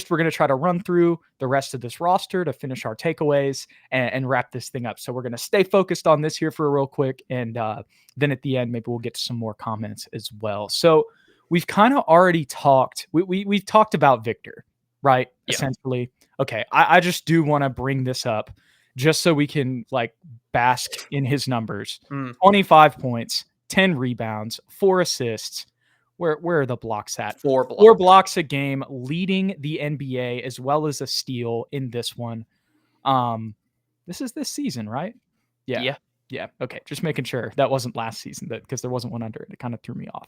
we're going to try to run through the rest of this roster to finish our takeaways and wrap this thing up. So we're going to stay focused on this here for a real quick. And then at the end, maybe we'll get to some more comments as well. So we've kind of already talked. We've talked about Victor, right? Yeah. Essentially. Okay. I just do want to bring this up just so we can like bask in his numbers. 25 points, 10 rebounds, 4 assists. Where are the blocks at? 4 blocks. 4 blocks a game, leading the NBA, as well as a steal in this one. This is this season, right? Yeah. Okay, just making sure that wasn't last season, because there wasn't one under it. It kind of threw me off.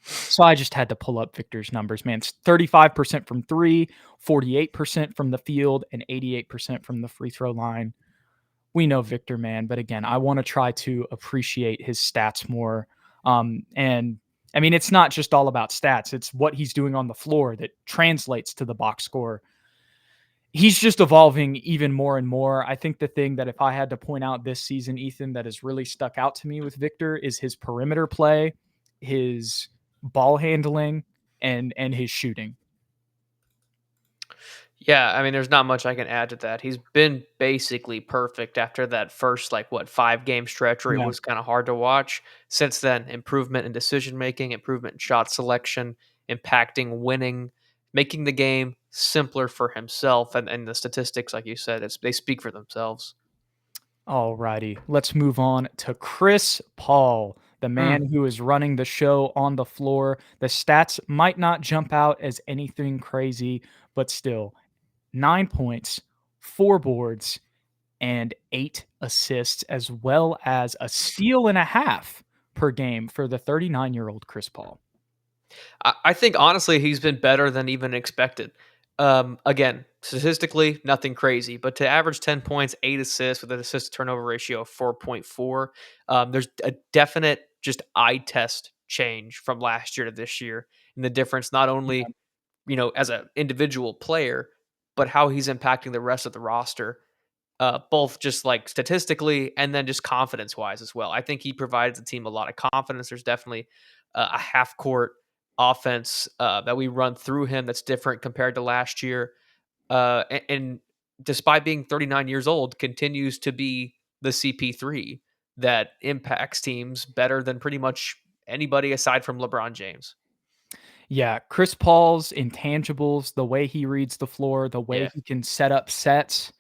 So I just had to pull up Victor's numbers, man. It's 35% from 3, 48% from the field, and 88% from the free throw line. We know Victor, man, but again, I want to try to appreciate his stats more. And I mean, it's not just all about stats. It's what he's doing on the floor that translates to the box score. He's just evolving even more and more. I think the thing that if I had to point out this season, Ethan, that has really stuck out to me with Victor is his perimeter play, his ball handling, and his shooting. Yeah, I mean, there's not much I can add to that. He's been basically perfect after that first, 5-game stretch where it was kind of hard to watch. Since then, improvement in decision-making, improvement in shot selection, impacting winning, making the game simpler for himself. And the statistics, like you said, they speak for themselves. All righty. Let's move on to Chris Paul, the man who is running the show on the floor. The stats might not jump out as anything crazy, but still, 9 points, 4 boards, and 8 assists, as well as a steal and a half per game for the 39-year-old Chris Paul. I think, honestly, he's been better than even expected. Again, statistically, nothing crazy, but to average 10 points, 8 assists with an assist to turnover ratio of 4.4, there's a definite just eye test change from last year to this year. And the difference, not only, as an individual player, but how he's impacting the rest of the roster, both just like statistically and then just confidence wise as well. I think he provides the team a lot of confidence. There's definitely a half court offense that we run through him that's different compared to last year. And despite being 39 years old, continues to be the CP3 that impacts teams better than pretty much anybody aside from LeBron James. Yeah, Chris Paul's intangibles, the way he reads the floor, the way he can set up sets,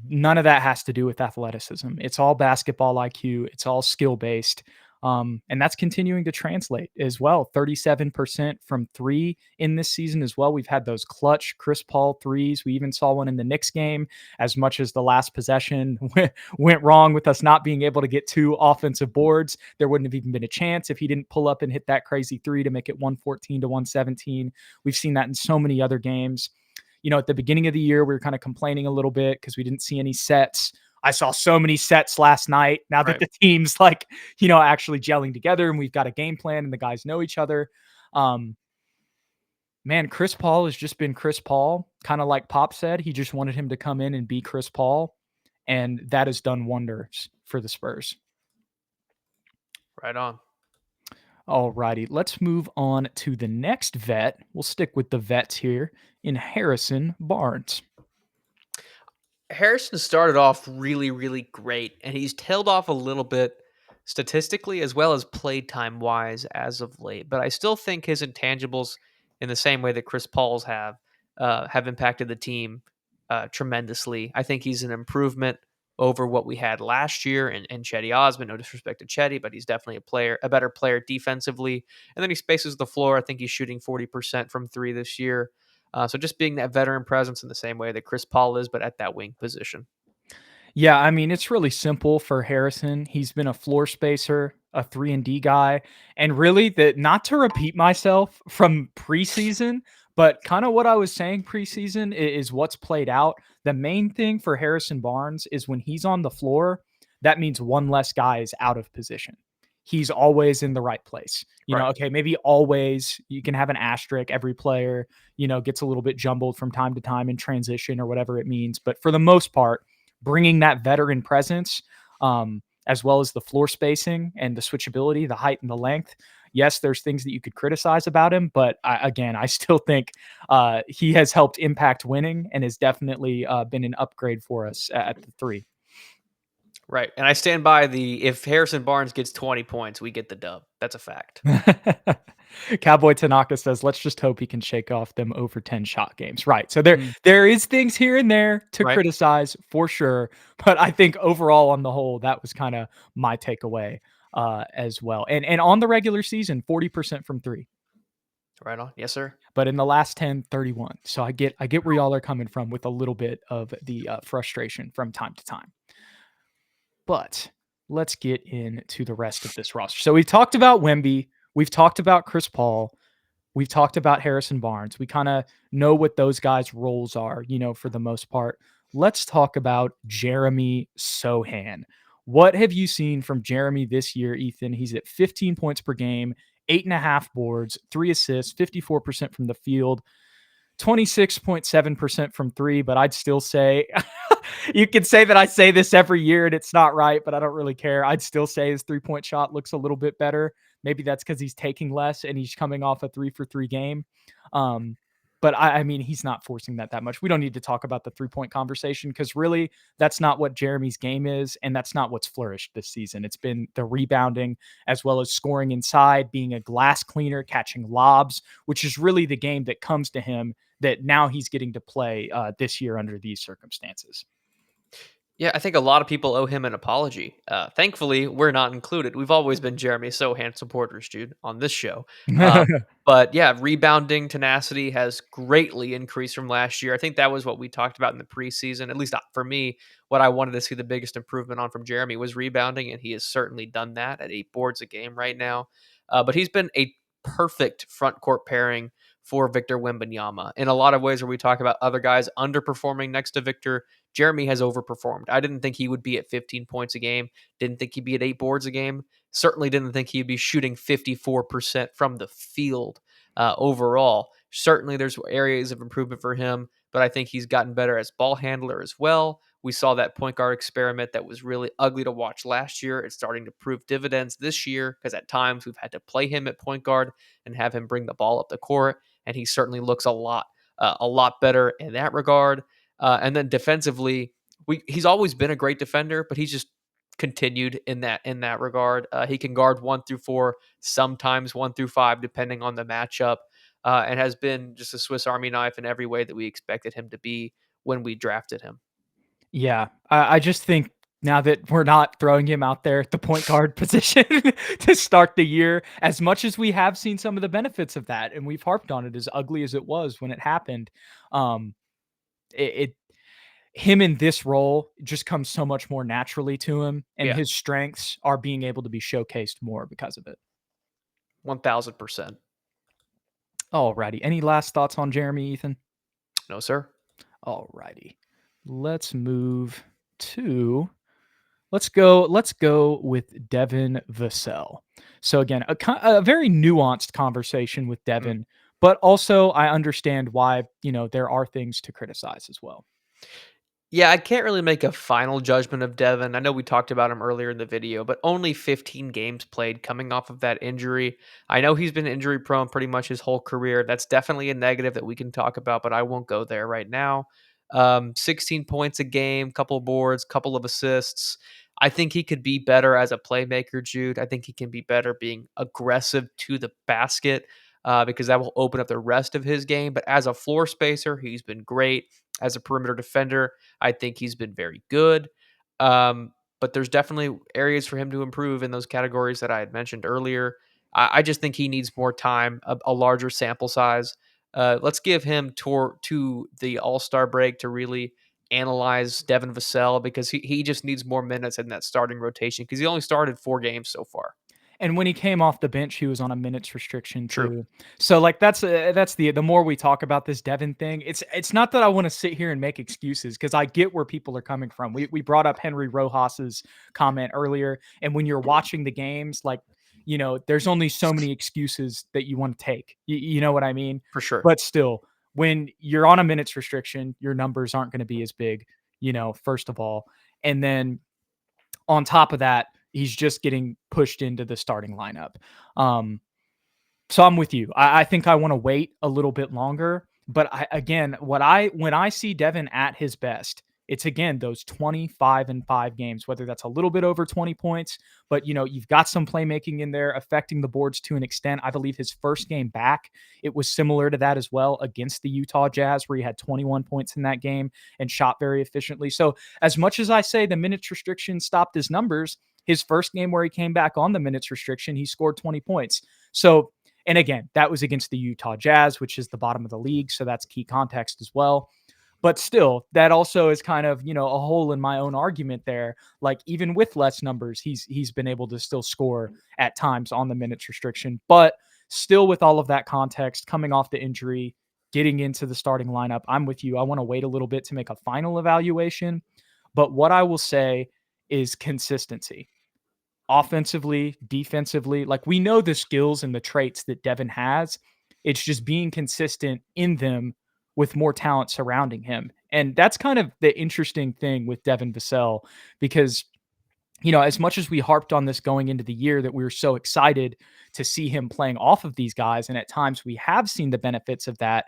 none of that has to do with athleticism. It's all basketball IQ. It's all skill-based. And that's continuing to translate as well. 37% from 3 in this season as well. We've had those clutch Chris Paul threes. We even saw one in the Knicks game. As much as the last possession went wrong with us not being able to get 2 offensive boards, there wouldn't have even been a chance if he didn't pull up and hit that crazy 3 to make it 114 to 117. We've seen that in so many other games. At the beginning of the year, we were kind of complaining a little bit because we didn't see any sets. I saw so many sets last night. Now that the team's actually gelling together and we've got a game plan and the guys know each other. Man, Chris Paul has just been Chris Paul, kind of like Pop said. He just wanted him to come in and be Chris Paul, and that has done wonders for the Spurs. Right on. All righty, let's move on to the next vet. We'll stick with the vets here in Harrison Barnes. Harrison started off really, really great, and he's tailed off a little bit statistically as well as playtime wise as of late. But I still think his intangibles, in the same way that Chris Paul's have impacted the team tremendously. I think he's an improvement over what we had last year and Chetty Osman. No disrespect to Chetty, but he's definitely a better player defensively. And then he spaces the floor. I think he's shooting 40% from 3 this year. So just being that veteran presence in the same way that Chris Paul is, but at that wing position. Yeah, I mean, it's really simple for Harrison. He's been a floor spacer, a 3-and-D guy, and really, not to repeat myself from preseason, but kind of what I was saying preseason is what's played out. The main thing for Harrison Barnes is when he's on the floor, that means one less guy is out of position. He's always in the right place. Okay, maybe always, you can have an asterisk. Every player, gets a little bit jumbled from time to time in transition or whatever it means. But for the most part, bringing that veteran presence, as well as the floor spacing and the switchability, the height and the length, yes, there's things that you could criticize about him, but I still think he has helped impact winning and has definitely been an upgrade for us at the 3. Right. And I stand by if Harrison Barnes gets 20 points, we get the dub. That's a fact. Cowboy Tanaka says, let's just hope he can shake off them over 10 shot games. Right. So Mm. there is things here and there to Right. criticize for sure. But I think overall on the whole, that was kind of my takeaway as well. And on the regular season, 40% from 3. Right on. Yes, sir. But in the last 10, 31. So I get where y'all are coming from with a little bit of the frustration from time to time. But let's get into the rest of this roster. So we've talked about Wemby. We've talked about Chris Paul. We've talked about Harrison Barnes. We kind of know what those guys' roles are, for the most part. Let's talk about Jeremy Sochan. What have you seen from Jeremy this year, Ethan? He's at 15 points per game, 8.5 boards, 3 assists, 54% from the field, 26.7% from 3, but I'd still say you can say that I say this every year and it's not right, but I don't really care. I'd still say his 3-point shot looks a little bit better. Maybe that's because he's taking less and he's coming off a 3-for-3 game. Um, but I mean, he's not forcing that much. We don't need to talk about the 3-point conversation because really that's not what Jeremy's game is. And that's not what's flourished this season. It's been the rebounding as well as scoring inside, being a glass cleaner, catching lobs, which is really the game that comes to him that now he's getting to play this year under these circumstances. Yeah, I think a lot of people owe him an apology. Thankfully, we're not included. We've always been Jeremy Sochan supporters, Jude, on this show. But yeah, rebounding tenacity has greatly increased from last year. I think that was what we talked about in the preseason. At least for me, what I wanted to see the biggest improvement on from Jeremy was rebounding, and he has certainly done that at 8 boards a game right now. But he's been a perfect front court pairing for Victor Wembanyama. In a lot of ways where we talk about other guys underperforming next to Victor, Jeremy has overperformed. I didn't think he would be at 15 points a game. Didn't think he'd be at 8 boards a game. Certainly didn't think he'd be shooting 54% from the field overall. Certainly there's areas of improvement for him, but I think he's gotten better as ball handler as well. We saw that point guard experiment that was really ugly to watch last year. It's starting to prove dividends this year because at times we've had to play him at point guard and have him bring the ball up the court, and he certainly looks a lot better in that regard. And then defensively, he's always been a great defender, but he's just continued in that regard. He can guard 1 through 4, sometimes 1 through 5, depending on the matchup, and has been just a Swiss Army knife in every way that we expected him to be when we drafted him. Yeah, I just think now that we're not throwing him out there at the point guard position to start the year, as much as we have seen some of the benefits of that, and we've harped on it as ugly as it was when it happened, um, it him in this role just comes so much more naturally to him, and Yeah, his strengths are being able to be showcased more because of it. 1000%. Alrighty. Any last thoughts on Jeremy, Ethan? No, sir. Alrighty. Let's move to let's go with Devin Vassell. So again, a very nuanced conversation with Mm. Devin, but also I understand why, there are things to criticize as well. Yeah, I can't really make a final judgment of Devin. I know we talked about him earlier in the video, but only 15 games played coming off of that injury. I know he's been injury prone pretty much his whole career. That's definitely a negative that we can talk about, but I won't go there right now. 16 points a game, couple boards, couple of assists. I think he could be better as a playmaker, Jude. I think he can be better being aggressive to the basket because that will open up the rest of his game. But as a floor spacer, he's been great. As a perimeter defender, I think he's been very good. But there's definitely areas for him to improve in those categories that I had mentioned earlier. I just think he needs more time, a larger sample size. Let's give him to the All-Star break to really analyze Devin Vassell because he just needs more minutes in that starting rotation because he only started 4 games so far. And when he came off the bench, he was on a minutes restriction True. too. So like that's the more we talk about this Devin thing, it's not that I want to sit here and make excuses because I get where people are coming from. We brought up Henry Rojas's comment earlier, and when you're watching the games, like there's only so many excuses that you want to take. You know what I mean? For sure. But still, when you're on a minutes restriction, your numbers aren't going to be as big. First of all, and then on top of that, he's just getting pushed into the starting lineup. So I'm with you. I think I want to wait a little bit longer. But when I see Devin at his best, it's again those 25-5 games, whether that's a little bit over 20 points, but you've got some playmaking in there affecting the boards to an extent. I believe his first game back, it was similar to that as well against the Utah Jazz, where he had 21 points in that game and shot very efficiently. So as much as I say the minutes restriction stopped his numbers, his first game where he came back on the minutes restriction, he scored 20 points. So, and again, that was against the Utah Jazz, which is the bottom of the league. So that's key context as well. But still, that also is kind of, a hole in my own argument there. Like even with less numbers, he's been able to still score at times on the minutes restriction. But still with all of that context, coming off the injury, getting into the starting lineup, I'm with you. I want to wait a little bit to make a final evaluation. But what I will say is consistency. Offensively, defensively, like we know the skills and the traits that Devin has. It's just being consistent in them with more talent surrounding him. And that's kind of the interesting thing with Devin Vassell, because as much as we harped on this going into the year that we were so excited to see him playing off of these guys, and at times we have seen the benefits of that,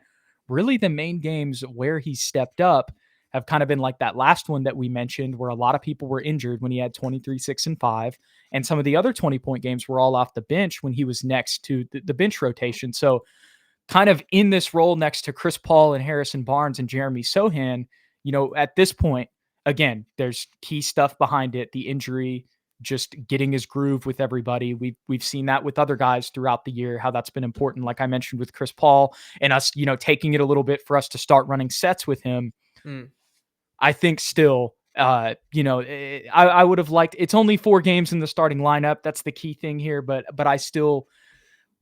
really the main games where he stepped up have kind of been like that last one that we mentioned, where a lot of people were injured when he had 23, 6, and 5. And some of the other 20-point games were all off the bench when he was next to the bench rotation. So kind of in this role next to Chris Paul and Harrison Barnes and Jeremy Sohan, at this point, again, there's key stuff behind it. The injury, just getting his groove with everybody. We've seen that with other guys throughout the year, how that's been important. Like I mentioned with Chris Paul and us, taking it a little bit for us to start running sets with him. I think still, I would have liked, it's only 4 games in the starting lineup. That's the key thing here. But I still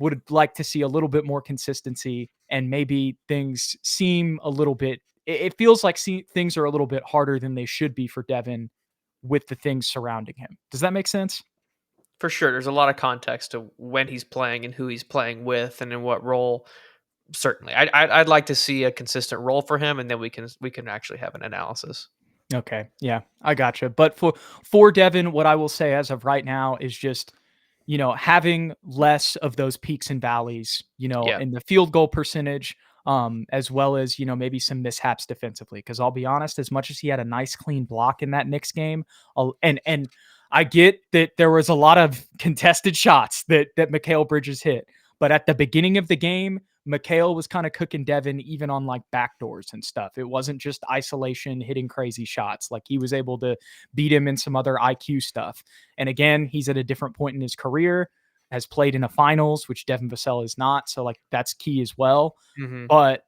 would like to see a little bit more consistency, and maybe things seem a little bit, it feels like things are a little bit harder than they should be for Devin with the things surrounding him. Does that make sense? For sure, there's a lot of context to when he's playing and who he's playing with and in what role. Certainly, I'd like to see a consistent role for him, and then we can actually have an analysis. Okay, yeah, I gotcha. But for Devin, what I will say as of right now is just, having less of those peaks and valleys, Yeah, in the field goal percentage, as well as, maybe some mishaps defensively. Because I'll be honest, as much as he had a nice clean block in that Knicks game, and I get that there was a lot of contested shots that Mikal Bridges hit, but at the beginning of the game, Mikal was kind of cooking Devin even on like backdoors and stuff. It wasn't just isolation hitting crazy shots. Like he was able to beat him in some other IQ stuff. And again, he's at a different point in his career, has played in a finals, which Devin Vassell is not. So like that's key as well. But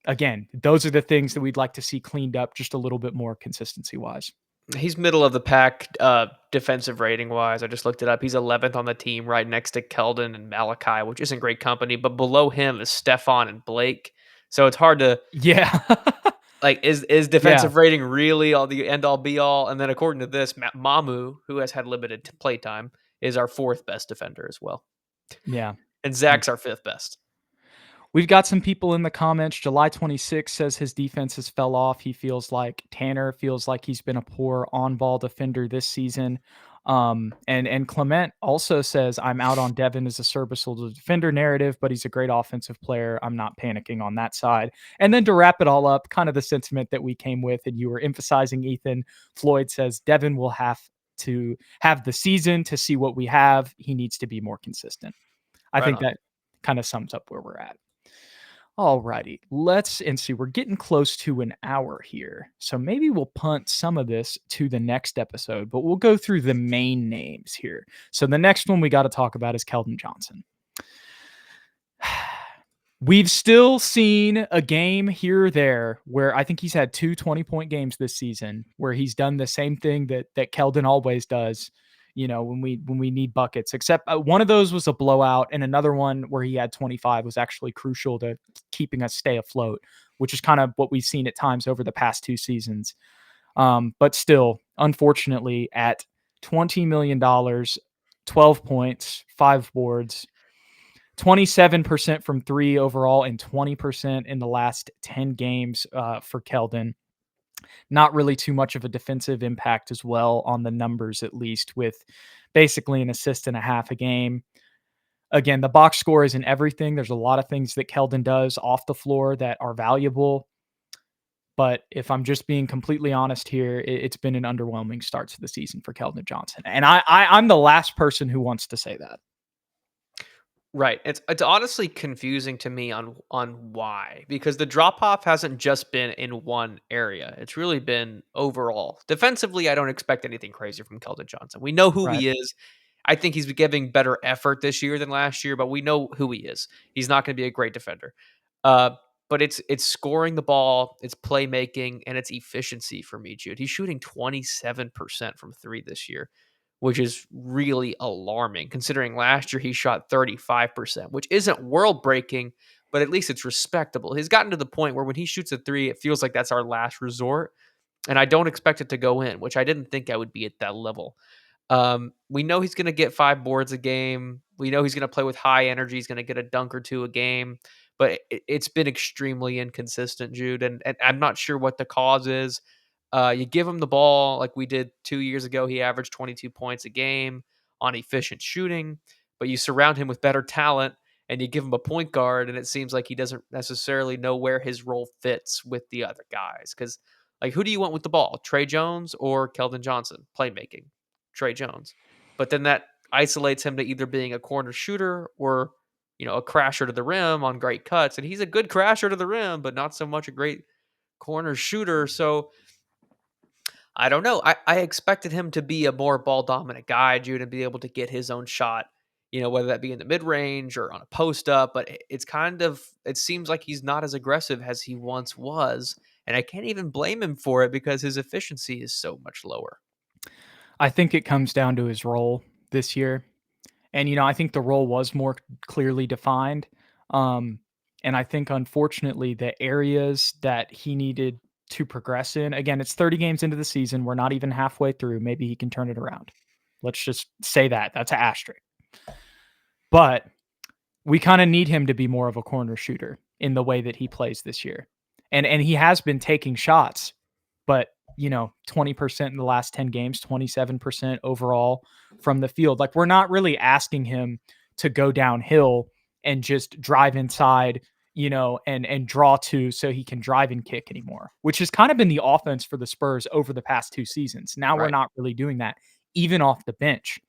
again, those are the things that we'd like to see cleaned up just a little bit more consistency wise. he's middle of the pack defensive rating wise. I just looked it up. He's 11th on the team, right next to Keldon and Malachi, which isn't great company. But below him is Stefon and Blake. So it's hard to Yeah. like is defensive rating really all the end all be all? And then according to this, Mamu, who has had limited play time, is our 4th best defender as well, Yeah. and Zach's our 5th best. We've got some people in the comments. July 26 says his defense has fell off. He feels like Tanner feels like he's been a poor on-ball defender this season. And Clement also says, I'm out on Devin as a serviceable defender narrative, but he's a great offensive player. I'm not panicking on that side. And then to wrap it all up, kind of the sentiment that we came with and you were emphasizing, Ethan, Floyd says, Devin will have to have the season to see what we have. He needs to be more consistent. I think that kind of sums up where we're at. All righty, let's see. We're getting close to an hour here, so maybe we'll punt some of this to the next episode, but we'll go through the main names here. So the next one we got to talk about is Keldon Johnson. We've still seen a game here or there where I think he's had 2 20-point games this season where he's done the same thing that Keldon always does, when we need buckets, except one of those was a blowout, and another one where he had 25 was actually crucial to keeping us stay afloat, which is kind of what we've seen at times over the past 2 seasons. But still, unfortunately, at $20 million, 12 points, 5 boards, 27% from 3 overall, and 20% in the last 10 games for Keldon. Not really too much of a defensive impact as well on the numbers, at least, with basically an assist and a half a game. again, the box score isn't everything. There's a lot of things that Keldon does off the floor that are valuable. But if I'm just being completely honest here, it's been an underwhelming start to the season for Keldon Johnson. And I'm the last person who wants to say that. Right. It's honestly confusing to me on why, because the drop off hasn't just been in one area. It's really been overall. Defensively, I don't expect anything crazy from Keldon Johnson. We know who Right. he is. I think he's giving better effort this year than last year, but we know who he is. He's not going to be a great defender. Uh, but it's scoring the ball, it's playmaking, and it's efficiency for me, Jude. He's shooting 27% from three this year, which is really alarming considering last year he shot 35%, which isn't world breaking, but at least it's respectable. He's gotten to the point where when he shoots a three, it feels like that's our last resort. And I don't expect it to go in, which I didn't think I would be at that level. We know he's going to get 5 boards a game. We know he's going to play with high energy. He's going to get a dunk or two a game, but it's been extremely inconsistent, Jude. And I'm not sure what the cause is. You give him the ball like we did 2 years ago. He averaged 22 points a game on efficient shooting, but you surround him with better talent and you give him a point guard, and it seems like he doesn't necessarily know where his role fits with the other guys. Because, like, who do you want with the ball? Trey Jones or Keldon Johnson? Playmaking, Trey Jones. But then that isolates him to either being a corner shooter or, a crasher to the rim on great cuts. And he's a good crasher to the rim, but not so much a great corner shooter. So I don't know. I expected him to be a more ball dominant guy, Jude, and be able to get his own shot, whether that be in the mid range or on a post up. But it seems like he's not as aggressive as he once was. And I can't even blame him for it because his efficiency is so much lower. I think it comes down to his role this year. And, I think the role was more clearly defined. Um, and I think, unfortunately, the areas that he needed to progress in, again, it's 30 games into the season. We're not even halfway through. Maybe he can turn it around. Let's just say that. That's an asterisk. But we kind of need him to be more of a corner shooter in the way that he plays this year. And he has been taking shots, but 20% in the last 10 games, 27% overall from the field. Like, we're not really asking him to go downhill and just drive inside, and draw two so he can drive and kick anymore, which has kind of been the offense for the Spurs over the past 2 seasons. Now we're Right. not really doing that, even off the bench.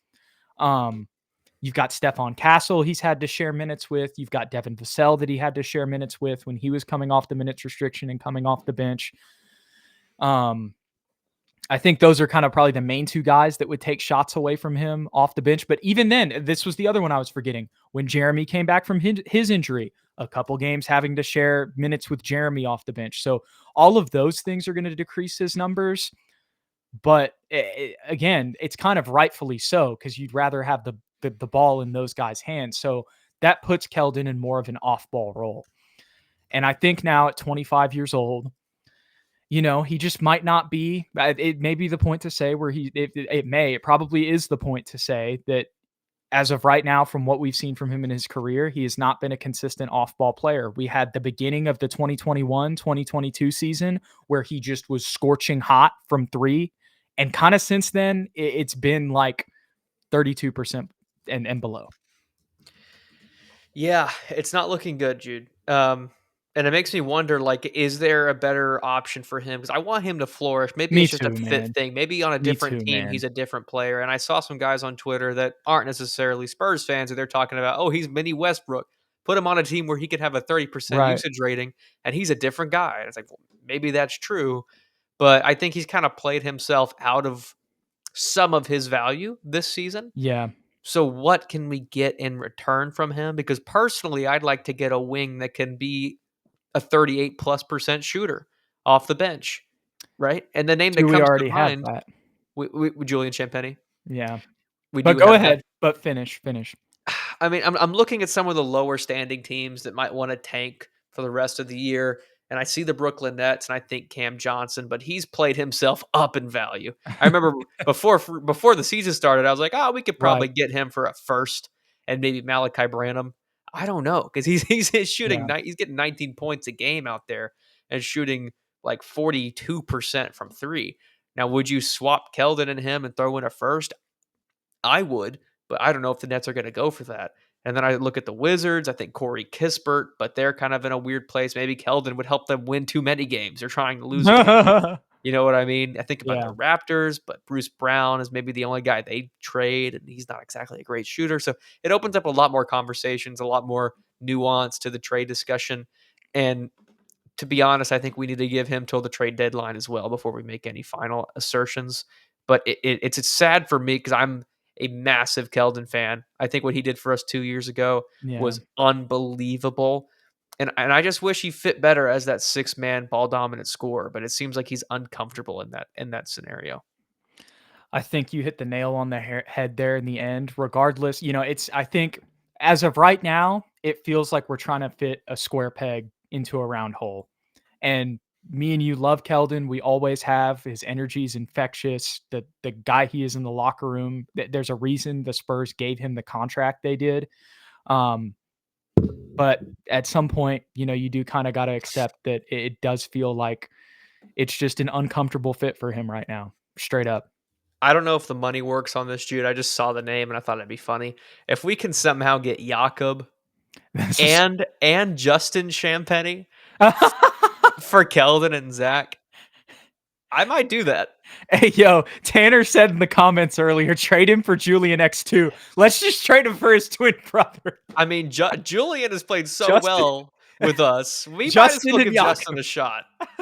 You've got Stefon Castle he's had to share minutes with. You've got Devin Vassell that he had to share minutes with when he was coming off the minutes restriction and coming off the bench. I think those are kind of probably the main 2 guys that would take shots away from him off the bench. But even then, this was the other one I was forgetting. When Jeremy came back from his injury, a couple games having to share minutes with Jeremy off the bench. So all of those things are going to decrease his numbers. But again, it's kind of rightfully so because you'd rather have the ball in those guys' hands. So that puts Keldon in more of an off-ball role. And I think now at 25 years old, he just might not be. It may be the point to say where it probably is the point to say that as of right now, from what we've seen from him in his career, he has not been a consistent off-ball player. We had the beginning of the 2021-2022 season where he just was scorching hot from 3. And kind of since then, it's been like 32% and below. Yeah, it's not looking good, Jude. And it makes me wonder, like, is there a better option for him? Because I want him to flourish. Maybe Me it's just a too, fit man. thing. Maybe on a Me different too, team, man. he's a different player. And I saw some guys on Twitter that aren't necessarily Spurs fans, and they're talking about, oh, he's mini Westbrook. Put him on a team where he could have a 30% Right. usage rating, and he's a different guy. And it's like, well, maybe that's true. But I think he's kind of played himself out of some of his value this season. Yeah. So what can we get in return from him? Because personally, I'd like to get a wing that can be a 38+% shooter off the bench, right? And the name that Do we comes to already have mind, that? with Julian Champagny, Yeah. we But do go have that. ahead. But finish. I mean, I'm looking at some of the lower standing teams that might want to tank for the rest of the year, and I see the Brooklyn Nets, and I think Cam Johnson, but he's played himself up in value. I remember before the season started, I was like, oh, we could Right. probably get him for a first, and maybe Malachi Branham. I don't know because he's shooting Yeah. he's getting 19 points a game out there and shooting like 42% from three. Now, would you swap Keldon and him and throw in a first? I would, but I don't know if the Nets are going to go for that. And then I look at the Wizards. I think Corey Kispert, but they're kind of in a weird place. Maybe Keldon would help them win too many games. They're trying to lose games. You know what I mean? I think about Yeah. the Raptors, but Bruce Brown is maybe the only guy they trade, and he's not exactly a great shooter. So it opens up a lot more conversations, a lot more nuance to the trade discussion. And to be honest, I think we need to give him till the trade deadline as well before we make any final assertions. But it's sad for me because I'm a massive Keldon fan. I think what he did for us 2 years ago Yeah. was unbelievable. And I just wish he fit better as that 6-man ball dominant scorer, but it seems like he's uncomfortable in that scenario. I think you hit the nail on the head there in the end. Regardless, I think as of right now, it feels like we're trying to fit a square peg into a round hole. And me and you love Keldon. We always have. His energy is infectious. The guy he is in the locker room. There's a reason the Spurs gave him the contract they did. But at some point, you do kind of got to accept that it does feel like it's just an uncomfortable fit for him right now. Straight up. I don't know if the money works on this, Jude. I just saw the name and I thought it'd be funny. If we can somehow get Jakob This is and Justin Champagny for Keldon and Zach, I might do that. Hey, yo, Tanner said in the comments earlier, trade him for Julian X2. Let's just trade him for his twin brother. I mean, Julian has played so Justin, well with us. We might as Justin well and give Jakob, Justin a shot. the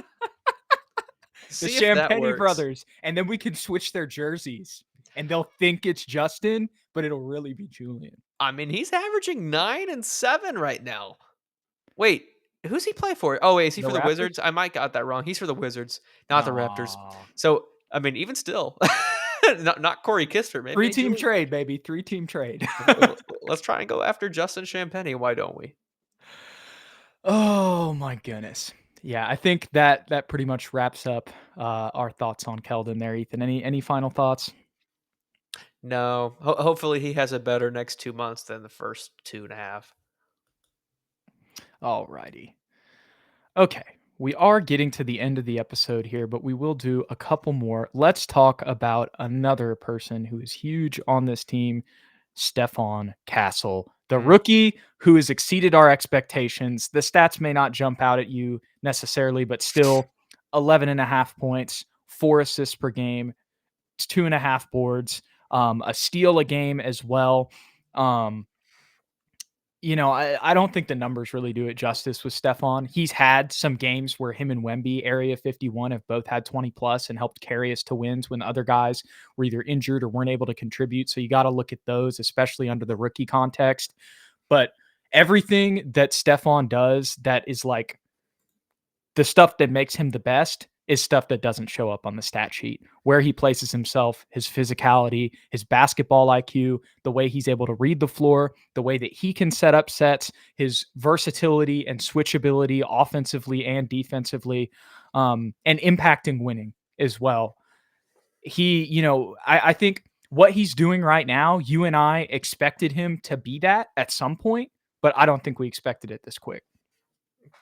See if that Champagny works. brothers. And then we can switch their jerseys. And they'll think it's Justin, but it'll really be Julian. I mean, he's averaging 9 and 7 right now. Wait, who's he play for? Oh, wait, is he The for the Raptors? Wizards? I might got that wrong. He's for the Wizards, not the Raptors. Aw. So, I mean, even still, not Corey Kispert, maybe. 3-team trade, baby. 3-team trade. Let's try and go after Justin Champagny. Why don't we? Oh my goodness. Yeah, I think that pretty much wraps up our thoughts on Keldon there, Ethan. Any final thoughts? No. Hopefully he has a better next 2 months than the first 2.5. All righty. Okay, we are getting to the end of the episode here, but we will do a couple more. Let's talk about another person who is huge on this team, Stefon Castle, the rookie who has exceeded our expectations. The stats may not jump out at you necessarily, but still 11.5 points, 4 assists per game, 2.5 boards, a steal a game as well. I don't think the numbers really do it justice with Stefon. He's had some games where him and Wemby, Area 51, have both had 20 plus and helped carry us to wins when other guys were either injured or weren't able to contribute. So you got to look at those, especially under the rookie context. But everything that Stefon does that is like the stuff that makes him the best is stuff that doesn't show up on the stat sheet. Where he places himself, his physicality, his basketball IQ, the way he's able to read the floor, the way that he can set up sets, his versatility and switchability offensively and defensively, and impacting winning as well. I think what he's doing right now, you and I expected him to be that at some point, but I don't think we expected it this quick.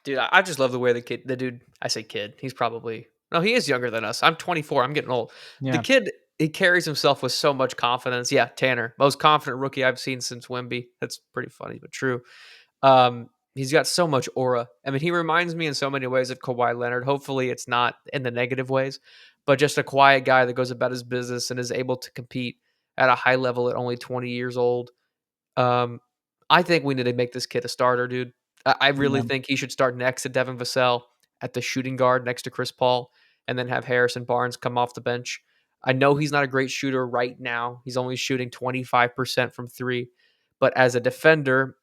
Dude, I just love the way the dude, I say kid, he's probably, no, he is younger than us. I'm 24. I'm getting old. The Yeah. kid, he carries himself with so much confidence. Yeah, Tanner, most confident rookie I've seen since Wemby. That's pretty funny, but true. He's got so much aura. I mean, he reminds me in so many ways of Kawhi Leonard. Hopefully it's not in the negative ways, but just a quiet guy that goes about his business and is able to compete at a high level at only 20 years old. Um, I think we need to make this kid a starter, dude. I really Yeah. think he should start next to Devin Vassell at the shooting guard next to Chris Paul, and then have Harrison Barnes come off the bench. I know he's not a great shooter right now. He's only shooting 25% from three, but as a defender,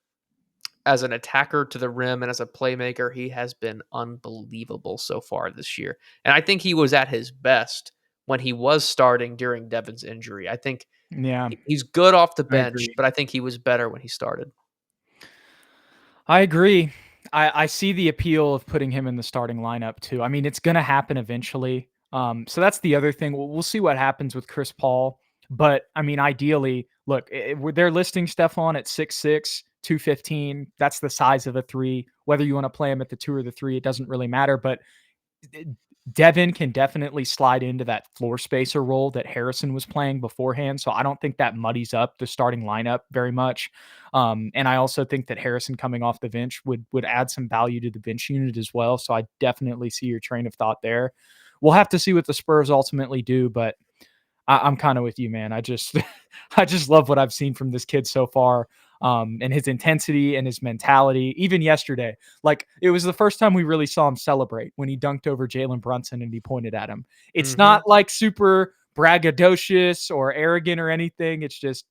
as an attacker to the rim, and as a playmaker, he has been unbelievable so far this year. And I think he was at his best when he was starting during Devin's injury. I think Yeah, he's good off the I bench, agree. but I think he was better when he started. I agree. I see the appeal of putting him in the starting lineup too. I mean, it's going to happen eventually. So that's the other thing. We'll see what happens with Chris Paul. But I mean, ideally, look, they're listing Stefon at 6'6", 215. That's the size of a three. Whether you want to play him at the 2 or the 3, it doesn't really matter. But Devin can definitely slide into that floor spacer role that Harrison was playing beforehand. So I don't think that muddies up the starting lineup very much. And I also think that Harrison coming off the bench would add some value to the bench unit as well. So I definitely see your train of thought there. We'll have to see what the Spurs ultimately do, but I'm kind of with you, man. I just I just love what I've seen from this kid so far. And his intensity and his mentality. Even yesterday, like it was the first time we really saw him celebrate when he dunked over Jalen Brunson and he pointed at him. It's not like super braggadocious or arrogant or anything. It's just,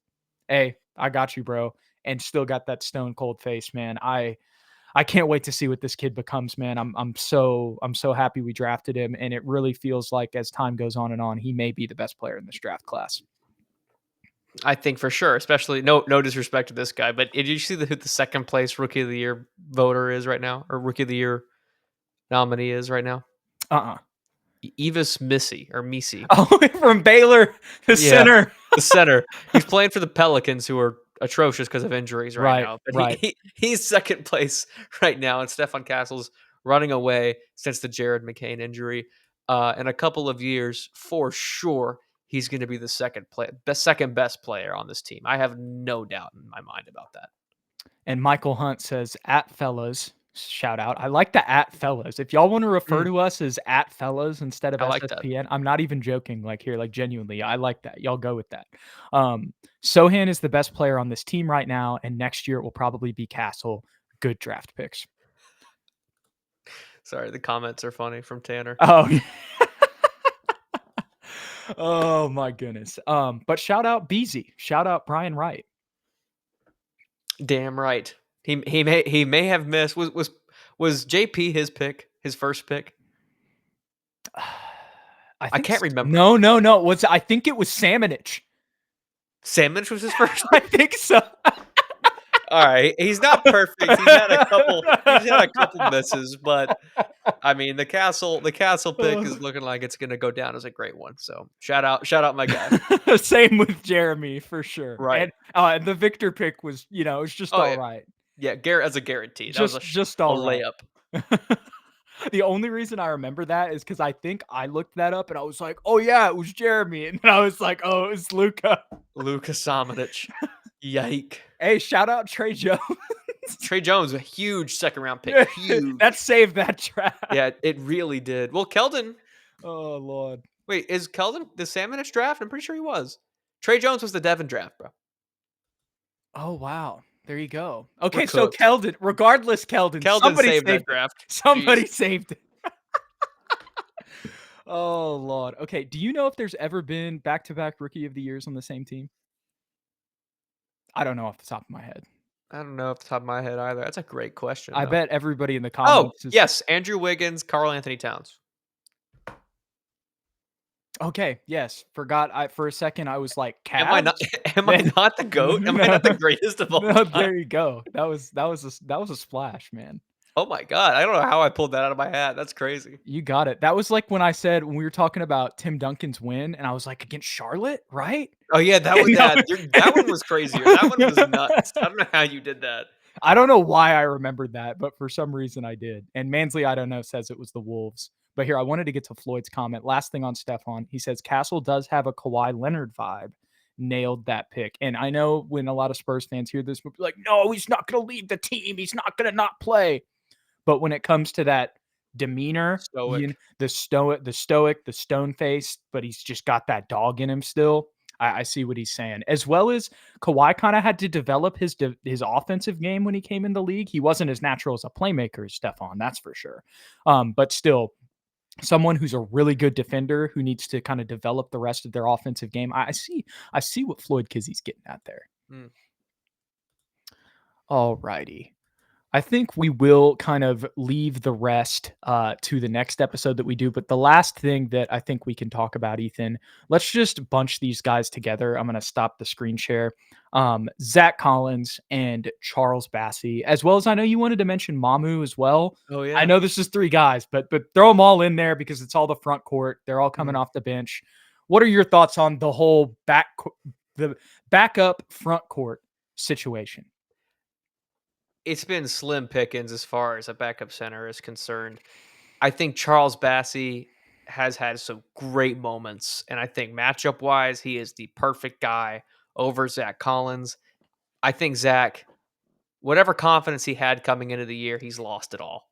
hey, I got you, bro, and still got that stone cold face, man. I can't wait to see what this kid becomes, man. I'm so happy we drafted him, and it really feels like as time goes on, he may be the best player in this draft class. I think for sure, especially no disrespect to this guy, but did you see who the second place Rookie of the Year voter is right now, or Rookie of the Year nominee is right now? Evis Misi. Oh, from Baylor, the center. The center. He's playing for the Pelicans, who are atrocious because of injuries right now. But he's second place right now, and Stefon Castle's running away since the Jared McCain injury. In a couple of years, for sure, he's going to be the second best player on this team. I have no doubt in my mind about that. And Michael Hunt says, "At fellas." Shout out. I like the at fellas. If y'all want to refer to us as at fellas instead of like that. SSPN, I'm not even joking. Like here, like genuinely, I like that. Y'all go with that. Sohan is the best player on this team right now, and next year it will probably be Castle. Good draft picks. Sorry, the comments are funny from Tanner. Oh, oh my goodness. But shout out Beezy. Shout out Brian Wright. Damn right. He may have missed. Was JP his first pick? I can't remember. No. I think it was Samanich. Samanich was his first pick? I think so. All right, he's not perfect. He's had a couple misses, but I mean the castle pick is looking like it's going to go down as a great one. So shout out my guy. Same with Jeremy for sure. Right. And the Victor pick was, it's just all right. Yeah, Garrett as a guarantee. That was just all layup. Right. The only reason I remember that is because I think I looked that up and I was like, oh yeah, it was Jeremy. And then I was like, oh, it was Luka Samanic. Yike. Hey, shout out Trey Jones. Trey Jones, a huge second round pick. Huge. That saved that draft. Yeah, it really did. Well, Keldon. Oh, Lord. Wait, is Keldon the Samanich draft? I'm pretty sure he was. Trey Jones was the Devin draft, bro. Oh, wow. There you go. Okay, so Keldon, somebody saved that draft. Somebody saved it. Oh, Lord. Okay, do you know if there's ever been back-to-back Rookie of the Years on the same team? I don't know off the top of my head. I don't know off the top of my head either. That's a great question. I bet everybody in the comments. Oh, yes. Andrew Wiggins, Karl Anthony Towns. Okay, yes. Forgot. For a second, I was like, Cavs? Am I not the GOAT? Am I not the greatest of all time? There you go. That was a splash, man. Oh my God. I don't know how I pulled that out of my hat. That's crazy. You got it. That was like when we were talking about Tim Duncan's win, and I was like, against Charlotte, right? Oh, yeah. That one was crazier. That one was nuts. I don't know how you did that. I don't know why I remembered that, but for some reason I did. And Mansley, I don't know, says it was the Wolves. But here, I wanted to get to Floyd's comment. Last thing on Stefon. He says, Castle does have a Kawhi Leonard vibe. Nailed that pick. And I know when a lot of Spurs fans hear this, we'll be like, no, he's not going to leave the team. He's not going to not play. But when it comes to that demeanor, the stone face, but he's just got that dog in him still. I see what he's saying. As well as Kawhi kind of had to develop his offensive game when he came in the league. He wasn't as natural as a playmaker as Stefon, that's for sure. But still, someone who's a really good defender who needs to kind of develop the rest of their offensive game. I see what Floyd Kizzy's getting at there. All righty. I think we will kind of leave the rest to the next episode that we do. But the last thing that I think we can talk about, Ethan, let's just bunch these guys together. I'm going to stop the screen share. Zach Collins and Charles Bassey, as well as I know you wanted to mention Mamu as well. Oh, yeah. I know this is three guys, but throw them all in there because it's all the front court. They're all coming off the bench. What are your thoughts on the whole the backup front court situation? It's been slim pickings as far as a backup center is concerned. I think Charles Bassey has had some great moments, and I think matchup wise, he is the perfect guy over Zach Collins. I think Zach, whatever confidence he had coming into the year, he's lost it all.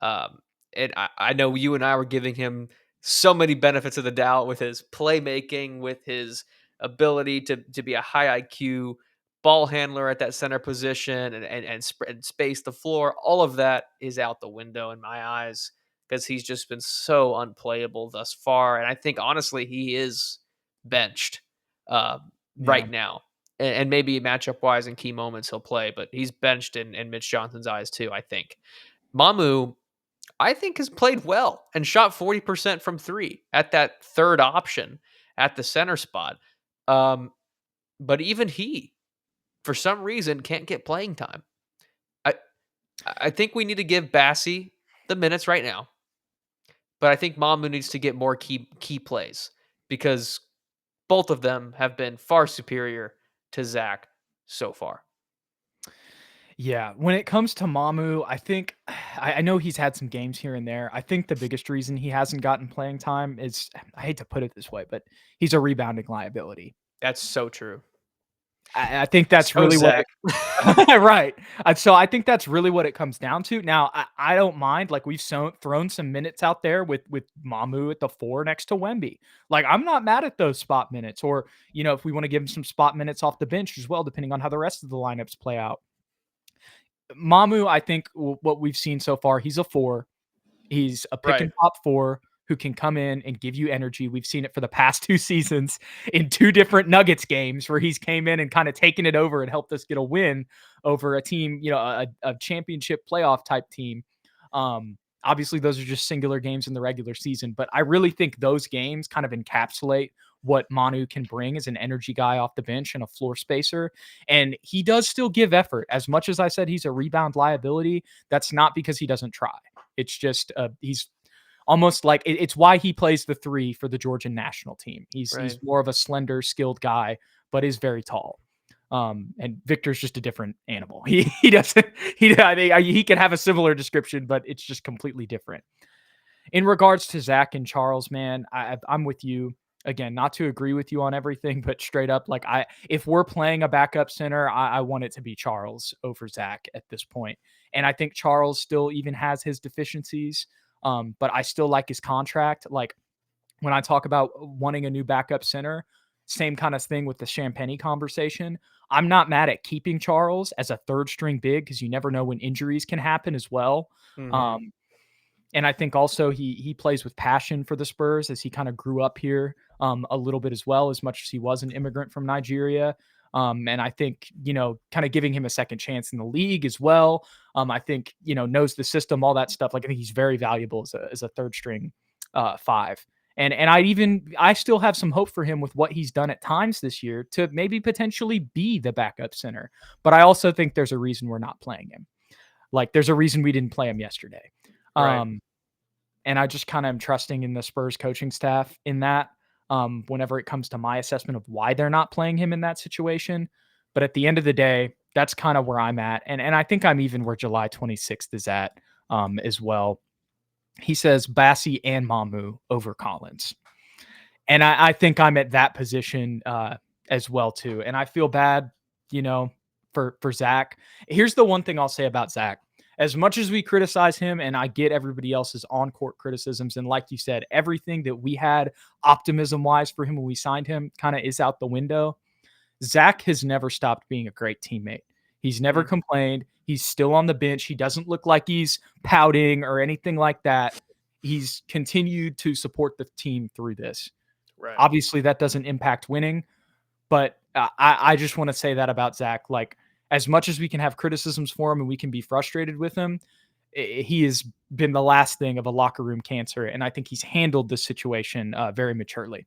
And I know you and I were giving him so many benefits of the doubt with his playmaking, with his ability to be a high IQ ball handler at that center position and space the floor. All of that is out the window in my eyes because he's just been so unplayable thus far. And I think honestly, he is benched uh, Yeah. right now. And maybe matchup wise in key moments he'll play, but he's benched in Mitch Johnson's eyes too, I think. Mamu, I think, has played well and shot 40% from three at that third option at the center spot. Um, but even he, for some reason, can't get playing time. I I think we need to give Bassie the minutes right now, but I think Mamu needs to get more key plays because both of them have been far superior to Zach so far. Yeah, when it comes to Mamu, I think I know he's had some games here and there. I think the biggest reason he hasn't gotten playing time is, I hate to put it this way, but he's a rebounding liability. That's so true. I think that's So really what Zach. it right. So I think that's really what it comes down to. Now, I don't mind, like, we've thrown some minutes out there with Mamu at the 4 next to Wemby. Like, I'm not mad at those spot minutes, or, if we wanna give him some spot minutes off the bench as well, depending on how the rest of the lineups play out. Mamu, I think what we've seen so far, he's a 4. He's a pick Right. and pop 4 who can come in and give you energy. We've seen it for the past 2 seasons in 2 different Nuggets games where he's came in and kind of taken it over and helped us get a win over a team, a championship playoff type team. Obviously, those are just singular games in the regular season, but I really think those games kind of encapsulate what Manu can bring as an energy guy off the bench and a floor spacer. And he does still give effort. As much as I said he's a rebound liability, that's not because he doesn't try. It's just he's almost like it's why he plays the 3 for the Georgian national team. He's Right. more of a slender, skilled guy, but is very tall. And Victor's just a different animal. He doesn't he can have a similar description, but it's just completely different. In regards to Zach and Charles, man, I'm with you. Again, not to agree with you on everything, but straight up, like, if we're playing a backup center, I want it to be Charles over Zach at this point. And I think Charles still even has his deficiencies, but I still like his contract. Like, when I talk about wanting a new backup center, same kind of thing with the Champagny conversation. I'm not mad at keeping Charles as a third string big because you never know when injuries can happen as well. Mhm. Um, and I think also he plays with passion for the Spurs as he kind of grew up here a little bit as well, as much as he was an immigrant from Nigeria. And I think, kind of giving him a second chance in the league as well. I think, knows the system, all that stuff. Like, I think he's very valuable as a third string 5. And I still have some hope for him with what he's done at times this year to maybe potentially be the backup center. But I also think there's a reason we're not playing him. Like, there's a reason we didn't play him yesterday. Right. Um, and I just kind of am trusting in the Spurs coaching staff in that, whenever it comes to my assessment of why they're not playing him in that situation. But at the end of the day, that's kind of where I'm at. And I think I'm even where July 26th is at, as well. He says Bassie and Mamu over Collins. And I think I'm at that position as well too. And I feel bad, for Zach. Here's the one thing I'll say about Zach. As much as we criticize him, and I get everybody else's on court criticisms, and like you said, everything that we had optimism wise for him when we signed him kind of is out the window. Zach has never stopped being a great teammate. He's never Mm. complained. He's still on the bench. He doesn't look like he's pouting or anything like that. He's continued to support the team through this. Right. Obviously, that doesn't impact winning, but I just want to say that about Zach. Like, as much as we can have criticisms for him and we can be frustrated with him, he has been the last thing of a locker room cancer, and I think he's handled this situation very maturely.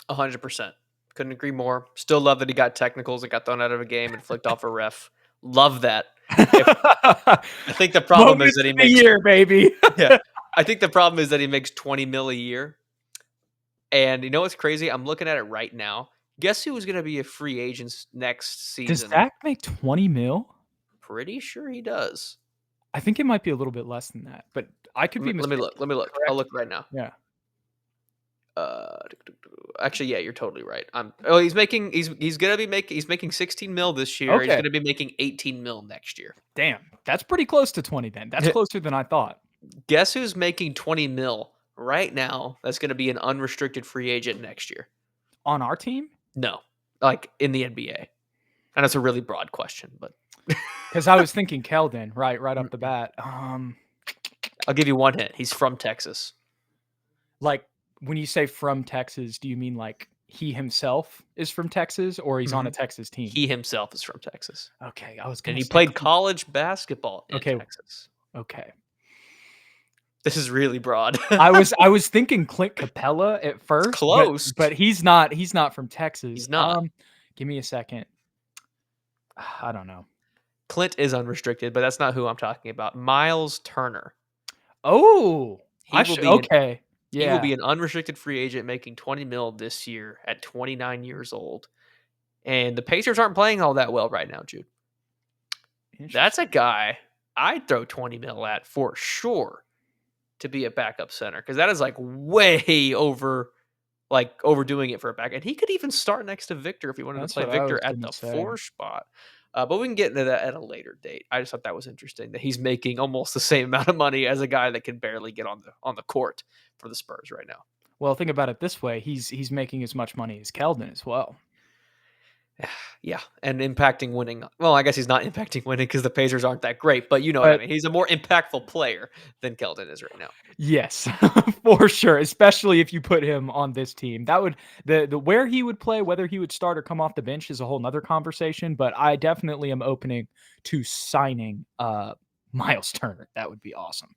100%. Couldn't agree more. Still love that he got technicals and got thrown out of a game and flicked off a ref. Love that. If I think the problem is Moments that he of the makes year, baby. yeah. I think the problem is that he makes 20 mil a year. And you know what's crazy? I'm looking at it right now. Guess who is going to be a free agent next Does season? Zach make 20 mil? Pretty sure he does. I think it might be a little bit less than that, but I could be Let me mistaken. look. Let me look. I'll Correct. look right now. Yeah. Actually, yeah, you're totally right. He's making 16 mil this year. He's Okay. gonna be making 18 mil next year. Damn. That's pretty close to 20 then. That's closer than I thought. Guess who's making 20 mil right now? That's gonna be an unrestricted free agent next year. On our team? No, like in the NBA. And that's a really broad question, but Because I was thinking Keldon, right off the bat. I'll give you one hint. He's from Texas. Like when you say from Texas, do you mean like he himself is from Texas or he's on a Texas team? He himself is from Texas, Okay, I was and gonna he say played college basketball in okay, Texas. okay. This is really broad. I was thinking Clint Capella at first, close. but he's not from Texas. He's not. Give me a second. I don't know. Clint is unrestricted, but that's not who I'm talking about. Miles Turner. Oh, He will be okay. he will Yeah. be an unrestricted free agent making 20 mil this year at 29 years old. And the Pacers aren't playing all that well right now, Jude. That's a guy I'd throw 20 mil at for sure to be a backup center because that is like way overdoing it for a back. And he could even start next to Victor if he wanted to That's play what I was Victor at gonna the say. 4 spot. But we can get into that at a later date. I just thought that was interesting that he's making almost the same amount of money as a guy that can barely get on the court for the Spurs right now. Well, think about it this way: he's making as much money as Keldon as well. Yeah, and impacting winning. Well, I guess he's not impacting winning because the Pacers aren't that great, but you know what I mean. He's a more impactful player than Keldon is right now. Yes, for sure. Especially if you put him on this team, that would the where he would play, whether he would start or come off the bench, is a whole nother conversation. But I definitely am opening to signing Miles Turner. That would be awesome.